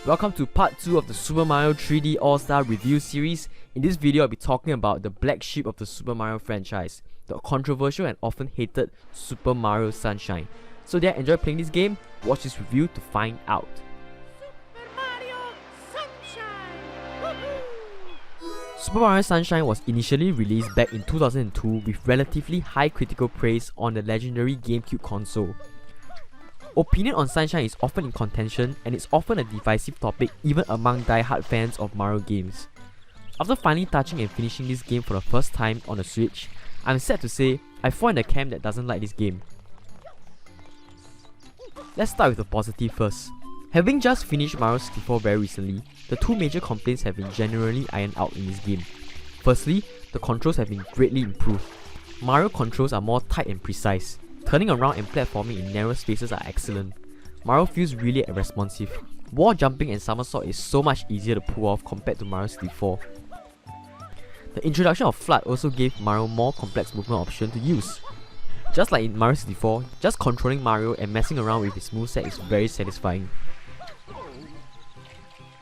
Welcome to part 2 of the Super Mario 3D All-Star Review series. In this video, I'll be talking about the black sheep of the Super Mario franchise, the controversial and often hated Super Mario Sunshine. So yeah, enjoy playing this game, watch this review to find out. Super Mario Sunshine was initially released back in 2002 with relatively high critical praise on the legendary GameCube console. Opinion on Sunshine is often in contention and it's often a divisive topic even among die-hard fans of Mario games. After finally touching and finishing this game for the first time on the Switch, I'm sad to say I fall in the camp that doesn't like this game. Let's start with the positive first. Having just finished Mario 64 very recently, the two major complaints have been generally ironed out in this game. Firstly, the controls have been greatly improved. Mario controls are more tight and precise. Turning around and platforming in narrow spaces are excellent. Mario feels really responsive. Wall jumping and somersault is so much easier to pull off compared to Mario 64. The introduction of FLUDD also gave Mario more complex movement options to use. Just like in Mario 64, just controlling Mario and messing around with his moveset is very satisfying.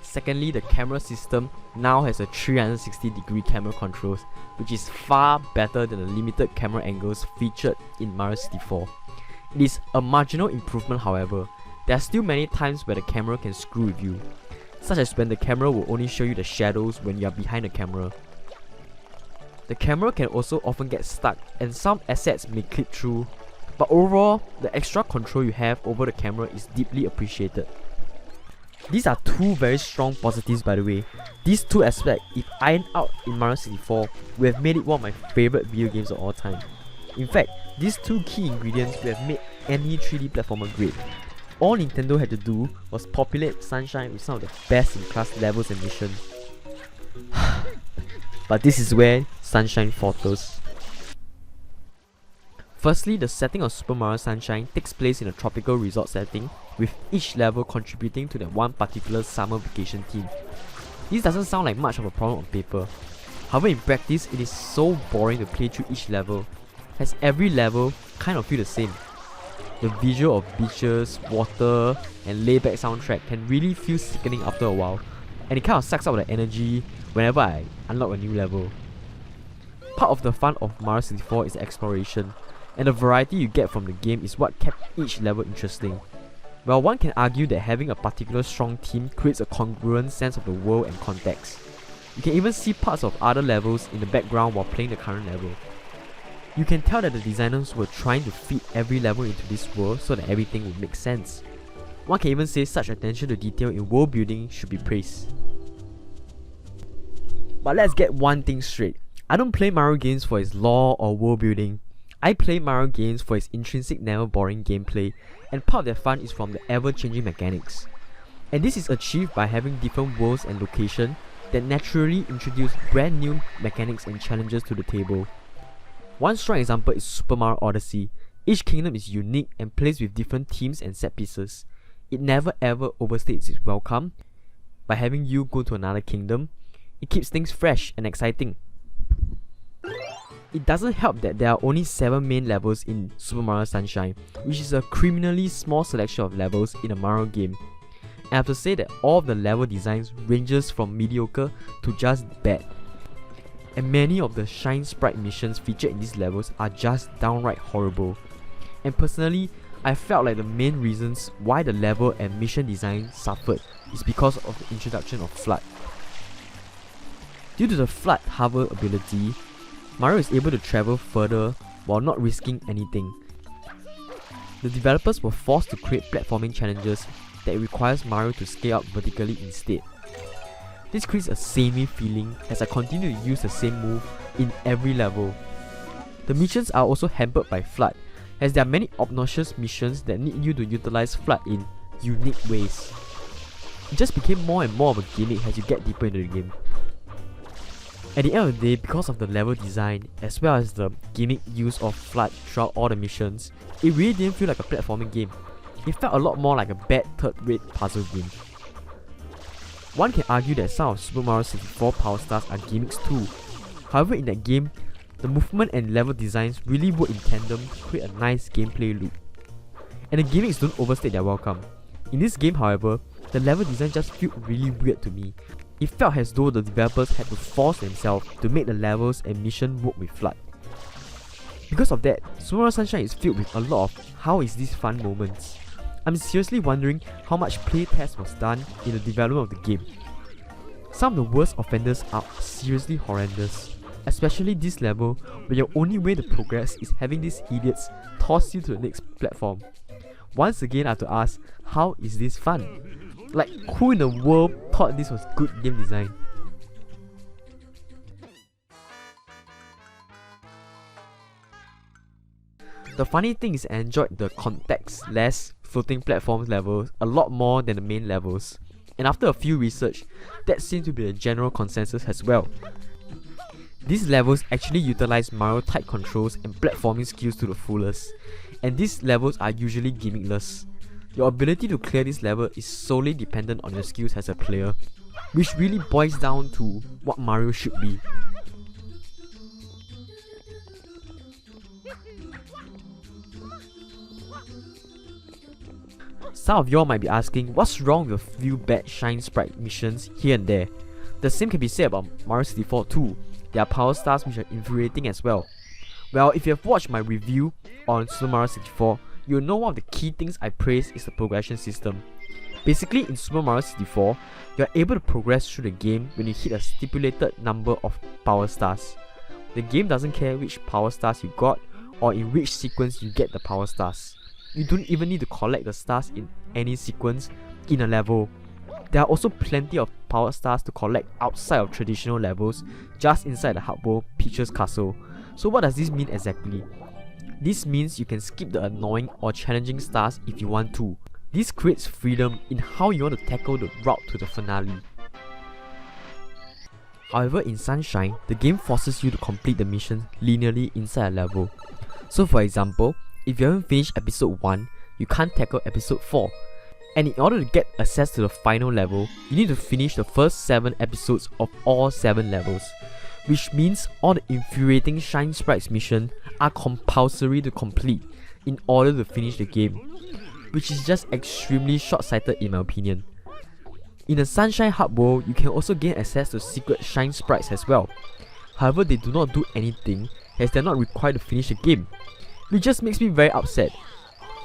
Secondly, the camera system now has a 360-degree camera controls, which is far better than the limited camera angles featured in Mario 64. It is a marginal improvement, however. There are still many times where the camera can screw with you, such as when the camera will only show you the shadows when you are behind the camera. The camera can also often get stuck and some assets may clip through, but overall, the extra control you have over the camera is deeply appreciated. These are two very strong positives, by the way. These two aspects, if ironed out in Mario 64, would have made it one of my favorite video games of all time. In fact, these two key ingredients would have made any 3D platformer great. All Nintendo had to do was populate Sunshine with some of the best in class levels and missions. But this is where Sunshine falters. Firstly, the setting of Super Mario Sunshine takes place in a tropical resort setting, with each level contributing to that one particular summer vacation theme. This doesn't sound like much of a problem on paper. However, in practice, it is so boring to play through each level, as every level kind of feel the same. The visual of beaches, water, and laid-back soundtrack can really feel sickening after a while, and it kind of sucks out the energy whenever I unlock a new level. Part of the fun of Mario 64 is exploration, and the variety you get from the game is what kept each level interesting. While one can argue that having a particular strong theme creates a congruent sense of the world and context, you can even see parts of other levels in the background while playing the current level. You can tell that the designers were trying to fit every level into this world so that everything would make sense. One can even say such attention to detail in world building should be praised. But let's get one thing straight. I don't play Mario games for its lore or world building. I play Mario games for its intrinsic never boring gameplay, and part of their fun is from the ever-changing mechanics. And this is achieved by having different worlds and locations that naturally introduce brand new mechanics and challenges to the table. One strong example is Super Mario Odyssey. Each kingdom is unique and plays with different themes and set pieces. It never ever overstates its welcome. By having you go to another kingdom, it keeps things fresh and exciting. It doesn't help that there are only 7 main levels in Super Mario Sunshine, which is a criminally small selection of levels in a Mario game. And I have to say that all of the level designs ranges from mediocre to just bad. And many of the Shine Sprite missions featured in these levels are just downright horrible. And personally, I felt like the main reasons why the level and mission design suffered is because of the introduction of FLUDD. Due to the FLUDD hover ability, Mario is able to travel further while not risking anything. The developers were forced to create platforming challenges that requires Mario to scale up vertically instead. This creates a samey feeling as I continue to use the same move in every level. The missions are also hampered by FLUDD, as there are many obnoxious missions that need you to utilize FLUDD in unique ways. It just became more and more of a gimmick as you get deeper into the game. At the end of the day, because of the level design as well as the gimmick use of FLUDD throughout all the missions, it really didn't feel like a platforming game. It felt a lot more like a bad third-rate puzzle game. One can argue that some of Super Mario 64 Power Stars are gimmicks too. However, in that game, the movement and level designs really work in tandem to create a nice gameplay loop. And the gimmicks don't overstay their welcome. In this game, however, the level design just felt really weird to me. It felt as though the developers had to force themselves to make the levels and mission work with FLUDD. Because of that, Super Mario Sunshine is filled with a lot of how is this fun moments. I'm seriously wondering how much playtest was done in the development of the game. Some of the worst offenders are seriously horrendous, especially this level where your only way to progress is having these idiots toss you to the next platform. Once again I have to ask, how is this fun? Like, who in the world thought this was good game design? The funny thing is I enjoyed the context-less floating platforms levels a lot more than the main levels. And after a few research, that seemed to be a general consensus as well. These levels actually utilize Mario type controls and platforming skills to the fullest, and these levels are usually gimmickless. Your ability to clear this level is solely dependent on your skills as a player, which really boils down to what Mario should be. Some of y'all might be asking, what's wrong with a few bad Shine Sprite missions here and there? The same can be said about Mario 64 too. There are power stars which are infuriating as well. Well, if you have watched my review on Super Mario 64, you'll know one of the key things I praise is the progression system. Basically, in Super Mario 64, you're able to progress through the game when you hit a stipulated number of power stars. The game doesn't care which power stars you got or in which sequence you get the power stars. You don't even need to collect the stars in any sequence in a level. There are also plenty of power stars to collect outside of traditional levels, just inside the Hub World Peach's castle. So what does this mean exactly? This means you can skip the annoying or challenging stars if you want to. This creates freedom in how you want to tackle the route to the finale. However, in Sunshine, the game forces you to complete the missions linearly inside a level. So for example, if you haven't finished episode 1, you can't tackle episode 4. And in order to get access to the final level, you need to finish the first 7 episodes of all 7 levels. Which means all the infuriating Shine Sprites missions are compulsory to complete in order to finish the game. Which is just extremely short-sighted in my opinion. In the Sunshine Hub World, you can also gain access to secret Shine Sprites as well. However, they do not do anything as they are not required to finish the game. Which just makes me very upset.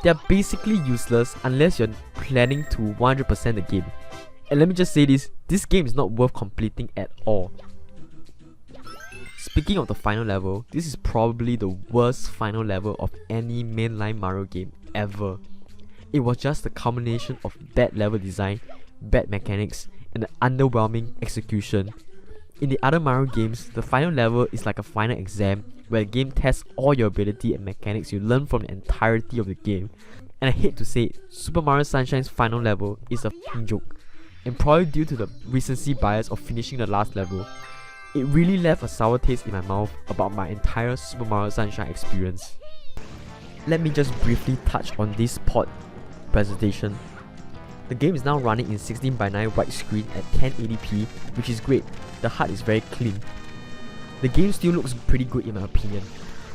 They are basically useless unless you're planning to 100% the game. And let me just say this game is not worth completing at all. Speaking of the final level, this is probably the worst final level of any mainline Mario game ever. It was just a combination of bad level design, bad mechanics, and an underwhelming execution. In the other Mario games, the final level is like a final exam where the game tests all your ability and mechanics you learn from the entirety of the game. And I hate to say it, Super Mario Sunshine's final level is a f***ing joke, and probably due to the recency bias of finishing the last level. It really left a sour taste in my mouth about my entire Super Mario Sunshine experience. Let me just briefly touch on this port presentation. The game is now running in 16:9 widescreen at 1080p, which is great. The HUD is very clean. The game still looks pretty good in my opinion.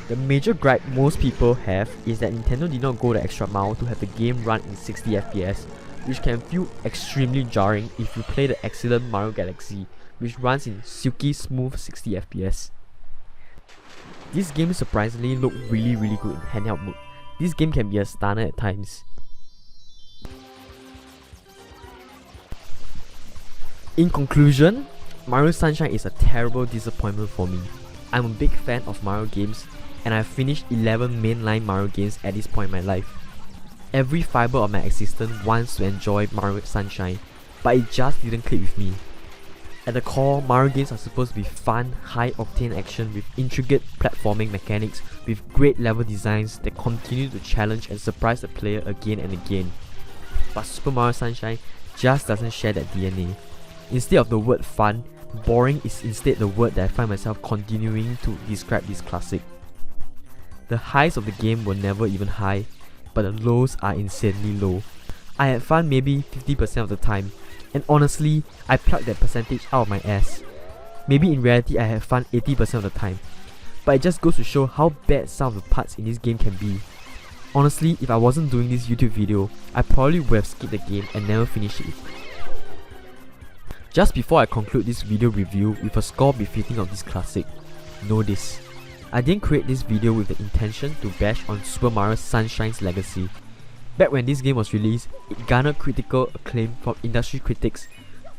The major gripe most people have is that Nintendo did not go the extra mile to have the game run in 60 FPS, which can feel extremely jarring if you play the excellent Mario Galaxy, which runs in silky smooth 60 FPS. This game surprisingly looked really good in handheld mode. This game can be a stunner at times. In conclusion, Mario Sunshine is a terrible disappointment for me. I'm a big fan of Mario games, and I've finished 11 mainline Mario games at this point in my life. Every fiber of my existence wants to enjoy Mario Sunshine, but it just didn't click with me. At the core, Mario games are supposed to be fun, high-octane action with intricate platforming mechanics with great level designs that continue to challenge and surprise the player again and again. But Super Mario Sunshine just doesn't share that DNA. Instead of the word fun, boring is instead the word that I find myself continuing to describe this classic. The highs of the game were never even high, but the lows are insanely low. I had fun maybe 50% of the time, and honestly, I plucked that percentage out of my ass. Maybe in reality I had fun 80% of the time, but it just goes to show how bad some of the parts in this game can be. Honestly, if I wasn't doing this YouTube video, I probably would have skipped the game and never finished it. Just before I conclude this video review with a score befitting of this classic, know this. I didn't create this video with the intention to bash on Super Mario Sunshine's legacy. Back when this game was released, it garnered critical acclaim from industry critics,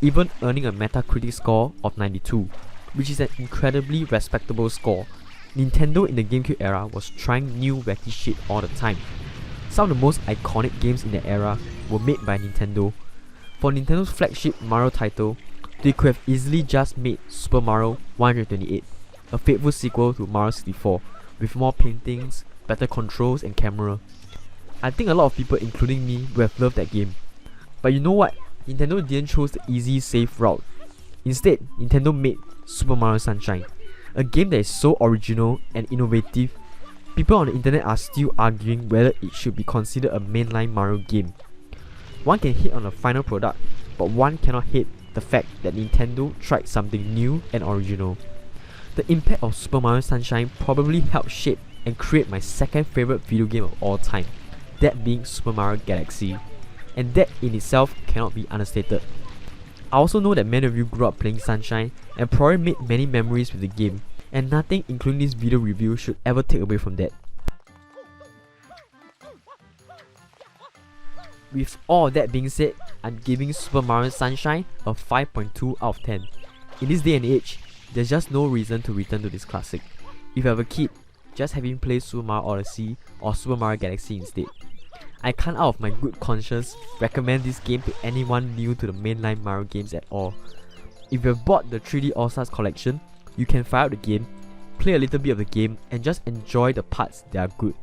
even earning a Metacritic score of 92, which is an incredibly respectable score. Nintendo in the GameCube era was trying new wacky shit all the time. Some of the most iconic games in the era were made by Nintendo. For Nintendo's flagship Mario title, they could have easily just made Super Mario 128, a faithful sequel to Mario 64, with more paintings, better controls and camera. I think a lot of people, including me, would have loved that game. But you know what? Nintendo didn't choose the easy, safe route. Instead, Nintendo made Super Mario Sunshine, a game that is so original and innovative. People on the internet are still arguing whether it should be considered a mainline Mario game. One can hate on the final product, but one cannot hate the fact that Nintendo tried something new and original. The impact of Super Mario Sunshine probably helped shape and create my second favorite video game of all time, that being Super Mario Galaxy, and that in itself cannot be understated. I also know that many of you grew up playing Sunshine and probably made many memories with the game, and nothing including this video review should ever take away from that. With all that being said, I'm giving Super Mario Sunshine a 5.2 out of 10. In this day and age, there's just no reason to return to this classic. If you have a kid, just have him play Super Mario Odyssey or Super Mario Galaxy instead. I can't out of my good conscience recommend this game to anyone new to the mainline Mario games at all. If you have bought the 3D All-Stars collection, you can fire out the game, play a little bit of the game and just enjoy the parts that are good.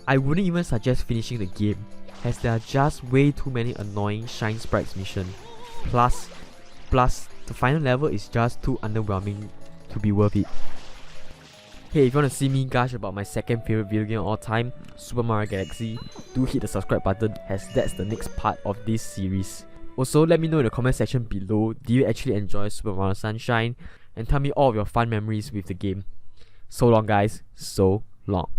I wouldn't even suggest finishing the game, as there are just way too many annoying Shine Sprites mission. Plus, the final level is just too underwhelming to be worth it. Hey, if you want to see me gush about my second favorite video game of all time, Super Mario Galaxy, do hit the subscribe button as that's the next part of this series. Also, let me know in the comment section below, do you actually enjoy Super Mario Sunshine? And tell me all of your fun memories with the game. So long guys, so long.